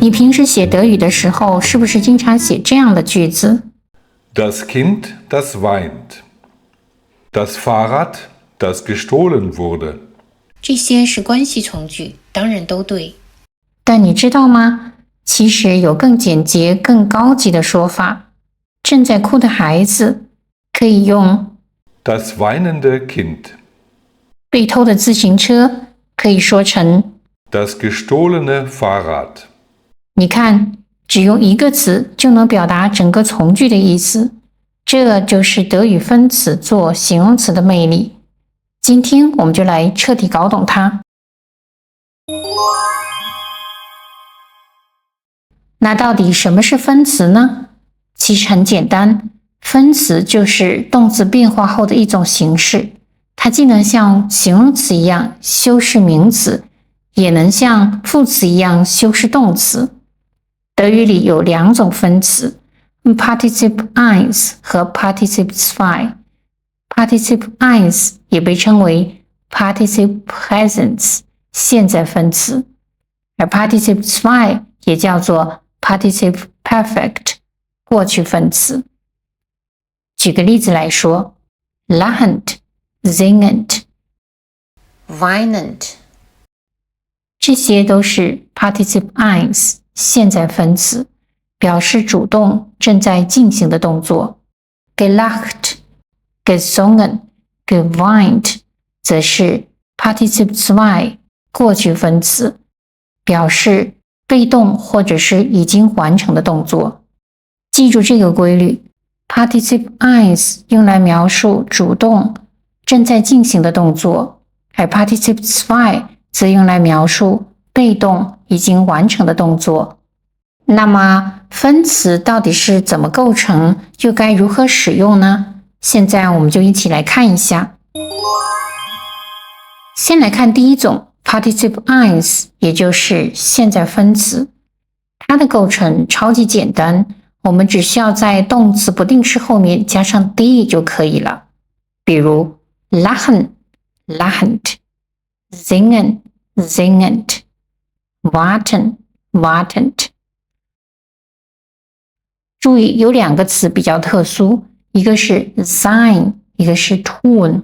你平时写德语的时候，是不是经常写这样的句子？ Das Kind, das weint. Das Fahrrad, das gestohlen wurde. 这些是关系从句，当然都对。但你知道吗？其实有更简洁、更高级的说法。正在哭的孩子可以用 Das weinende Kind. 被偷的自行车可以说成 Das gestohlene Fahrrad. 你看，只用一个词就能表达整个从句的意思，这就是德语分词做形容词的魅力。今天我们就来彻底搞懂它。那到底什么是分词呢？其实很简单，分词就是动词变化后的一种形式，它既能像形容词一样修饰名词，也能像副词一样修饰动词。德语里有两种分词 Partizip 1和 Partizip 2。Partizip 1也被称为 Partizip Präsens 现在分词，而 Partizip 2也叫做 Partizip Perfekt 过去分词。举个例子来说 lachend, singend, weinend 这些都是 Partizip 1现在分词，表示主动正在进行的动作。gelacht, gesungen, geweint 则是 Partizip 2过去分词，表示被动或者是已经完成的动作。记住这个规律， Partizip 1用来描述主动正在进行的动作，而 Partizip 2则用来描述被动已经完成的动作。那么分词到底是怎么构成，又该如何使用呢？现在我们就一起来看一下。先来看第一种 Partizip 1，也就是现在分词。它的构成超级简单，我们只需要在动词不定式后面加上 d 就可以了。比如 lachen, lachend, singen, singend, warten, wartend。注意有两个词比较特殊，一个是 sein， 一个是 tun。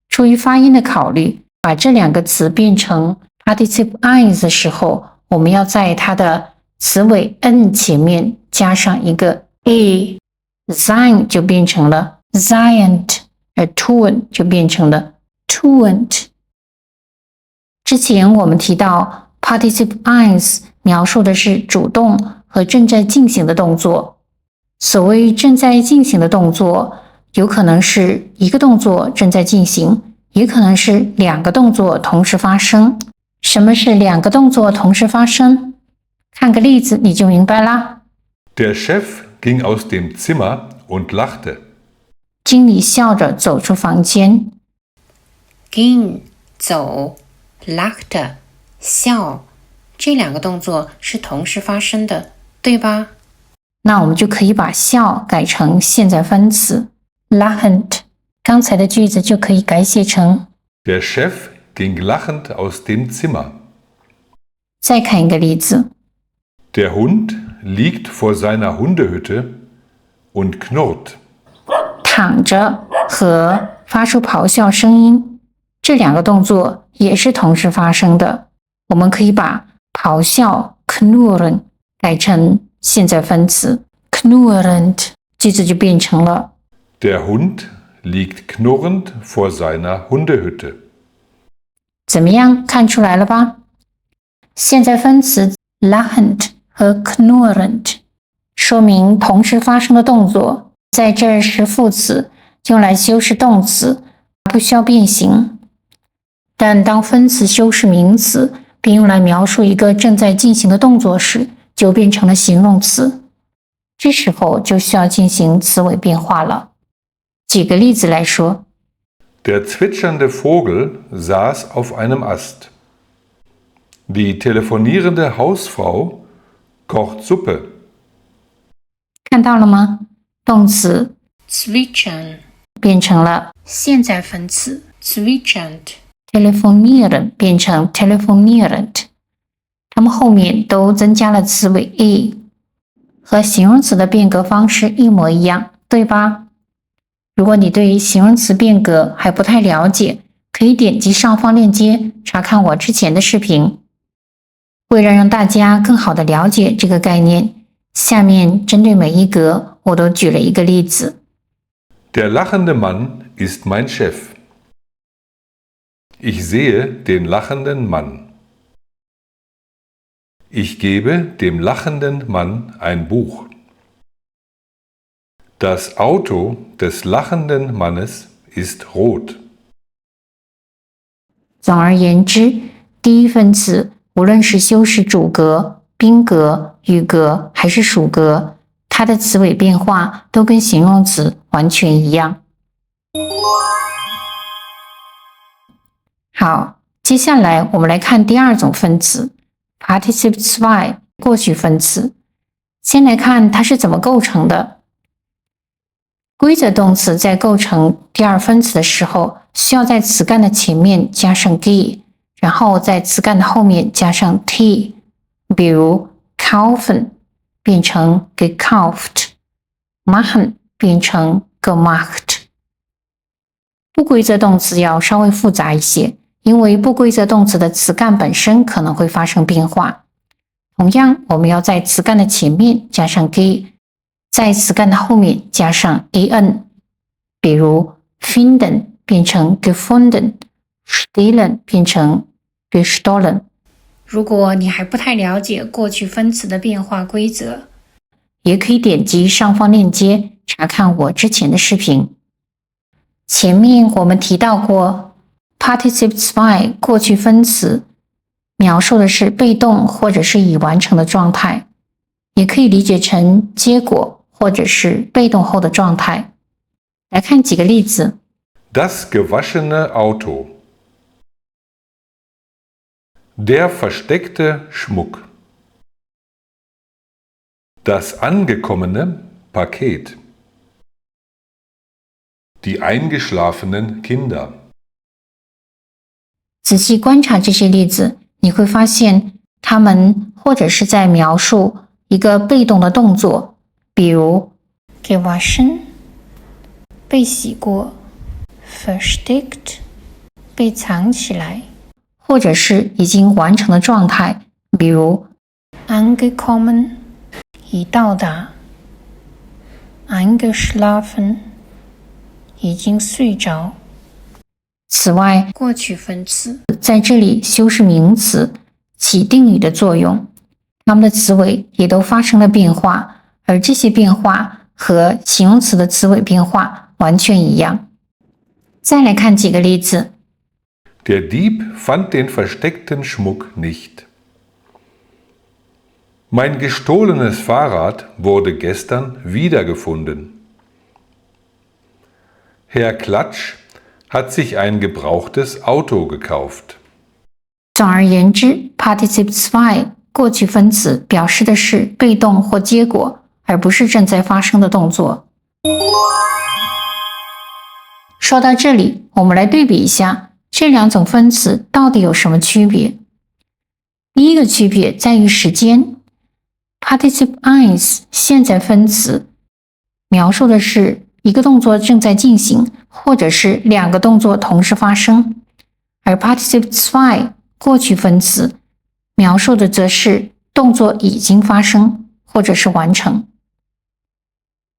出于发音的考虑，把这两个词变成 Partizip 1的时候，我们要在它的词尾 n 前面加上一个 a， sein 就变成了 seiend， 而 tun 就变成了 tuend。之前我们提到 Partizip 1描述的是主动和正在进行的动作。所谓正在进行的动作，有可能是一个动作正在进行，也可能是两个动作同时发生。什么是两个动作同时发生？看个例子你就明白啦。Der Chef ging aus dem Zimmer und lachte. 经理笑着走出房间。ging 走 lachte 笑，这两个动作是同时发生的，对吧？那我们就可以把笑改成现在分词 lachend， 刚才的句子就可以改写成 Der Chef ging lachend aus dem Zimmer. 再看一个例子 Der Hund liegt vor seiner Hundehütte und knurrt. 躺着和发出咆哮声音，这两个动作也是同时发生的。我们可以把咆哮 knurren 改成现在分词 knurrend， 句子就变成了 Der Hund liegt knurrend vor seiner Hundehütte. 怎么样，看出来了吧？现在分词 lachend 和 knurrend 说明同时发生的动作，在这儿是副词，用来修饰动词，不需要变形。但当分词修饰名词，并用来描述一个正在进行的动作时，就变成了形容词。这时候就需要进行词尾变化了。举个例子来说 Der zwitschernde Vogel saß auf einem Ast. Die telefonierende Hausfrau kocht Suppe. 看到了吗？动词 zwitschern 变成了现在分词 zwitschend， telefonieren 变成 telefonierend。它们后面都增加了词尾 e， 和形容词的变革方式一模一样，对吧？如果你对形容词变革还不太了解，可以点击上方链接查看我之前的视频。为了让大家更好地了解这个概念，下面针对每一格我都举了一个例子。Der lachende Mann ist mein Chef. Ich sehe den lachenden Mann. Ich gebe dem lachenden Mann ein Buch. Das Auto des lachenden Mannes ist rot. 总而言之，第一分词无论是修饰主格、宾格、语格还是属格，它的词尾变化都跟形容词完全一样。好，接下来我们来看第二种分词 Partizip 2过去分词。先来看它是怎么构成的。规则动词在构成第二分词的时候，需要在词干的前面加上 ge， 然后在词干的后面加上 t。比如 kaufen 变成 gekauft， machen 变成 gemacht。不规则动词要稍微复杂一些，因为不规则动词的词干本身可能会发生变化。同样，我们要在词干的前面加上 ge， 在词干的后面加上 en。比如 finden 变成 gefunden， stehlen 变成 gestohlen。如果你还不太了解过去分词的变化规则，也可以点击上方链接查看我之前的视频。前面我们提到过 Partizip 2过去分词描述的是被动或者是已完成的状态，也可以理解成结果或者是被动后的状态。来看几个例子。Das gewaschene Auto. Der versteckte Schmuck. Das angekommene Paket. Die eingeschlafenen Kinder. 仔细观察这些例子，你会发现它们或者是在描述一个被动的动作，比如 gewaschen 被洗过， versteckt 被藏起来，或者是已经完成的状态，比如 angekommen 已到达， eingeschlafen 已经睡着。此外，过去分词在这里修饰名词，起定语的作用，它们的词尾也都发生了变化，而这些变化和形容词的词尾变化完全一样。再来看几个例子。Der Dieb fand den versteckten Schmuck nicht. Mein gestohlenes Fahrrad wurde gestern wiedergefunden. Herr Klatsch hat sich ein gebrauchtes Auto gekauft. 总而言之 Partizip 2过去分词表示的是被动或结果，而不是正在发生的动作。说到这里，我们来对比一下这两种分词到底有什么区别。第一个区别在于时间。Partizip 1现在分词描述的是一个动作正在进行，或者是两个动作同时发生，而 Partizip 2过去分词描述的则是动作已经发生或者是完成。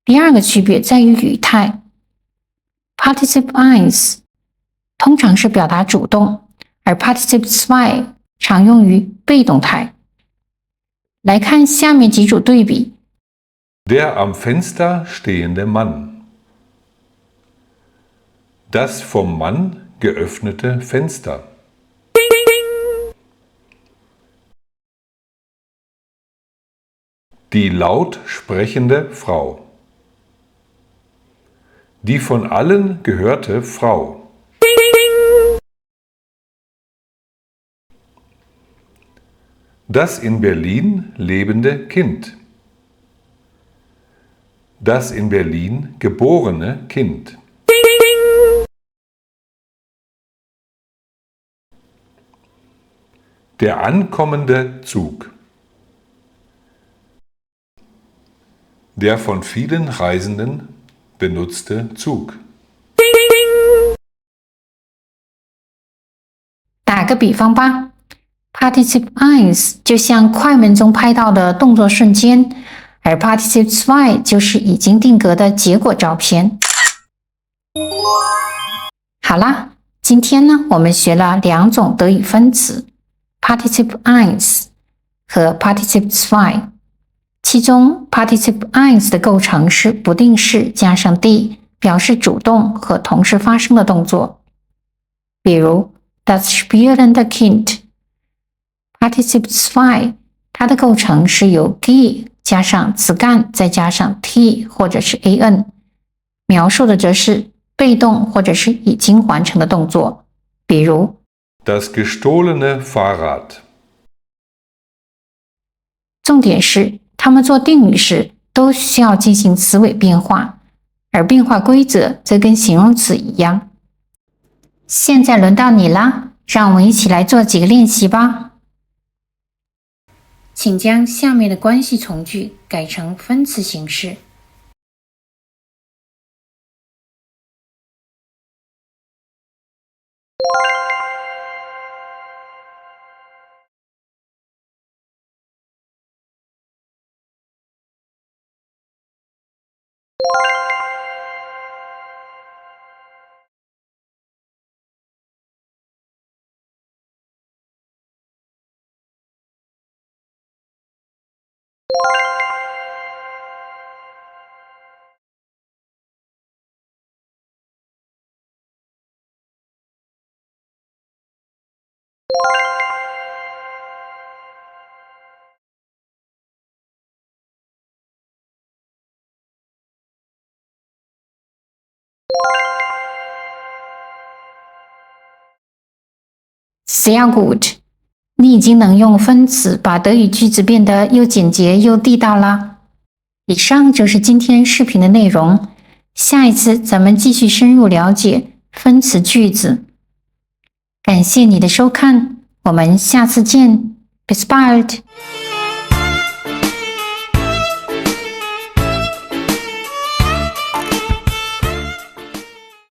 第二个区别在于语态。Partizip 1通常是表达主动，而 Partizip 2常用于被动态。来看下面几组对比。Der am Fenster stehende Mann. Das vom Mann geöffnete Fenster. Die laut sprechende Frau. Die von allen gehörte Frau. Das in Berlin lebende Kind. Das in Berlin geborene Kind. Der ankommende Zug. Der von vielen Reisenden benutzte Zug. 打个比方吧 ，Partizip 1就像快门中拍到的动作瞬间，而 Partizip 2就是已经定格的结果照片。好啦，今天呢，我们学了2种德语分词 Partizip 1和 Partizip 2。其中 Partizip 1的构成是不定式加上 d， 表示主动和同时发生的动作。比如 Das spielende Kind。Partizip 2它的构成是由 g 加上词干再加上 t 或者是 an， 描述的则是被动或者是已经完成的动作。比如 Das gestohlene Fahrrad。重点是它们做定语时都需要进行词尾变化，而变化规则则跟形容词一样。现在轮到你啦，让我们一起来做几个练习吧。请将下面的关系从句改成分词形式。Sehr gut， 你已经能用分词把德语句子变得又简洁又地道啦。以上就是今天视频的内容，下一次咱们继续深入了解分词句子。感谢你的收看，我们下次见。Bis bald。